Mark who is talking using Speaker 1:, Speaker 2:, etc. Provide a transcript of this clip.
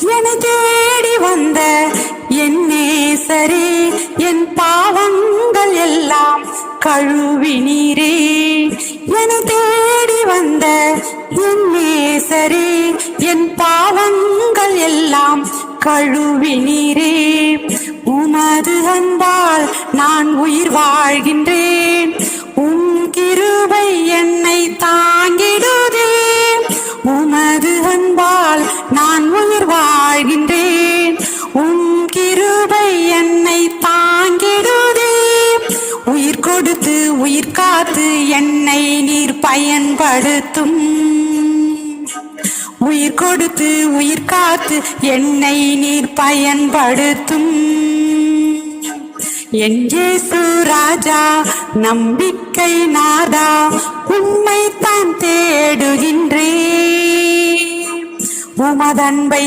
Speaker 1: என்னை தேடி வந்த என் நேசரே, என் பாவங்கள் எல்லாம் கழுவினீரே. என்னை தேடி வந்த என் நேசரே, என் பாவங்கள் எல்லாம் கழுவினீரே. உமது அன்பால் நான் உயிர் வாழ்கின்றேன், உம் கிருபை என்னை தாங்கிடுதே. உமது அன்பால் நான் உயிர் வாழ்கின்றேன், உம் கிருபை என்னை தாங்கிடுதே. உயிர் கொடுத்து உயிர் காத்து என்னை நீர் பயன்படுத்தும். உயிர் கொடுத்து உயிர் காத்து என்னை நீர் பயன்படுத்தும். என் இயேசு ராஜா, நம்பிக்கை நாதா, உம்மைத்தான் தேடுகின்றேன். உமதன்பை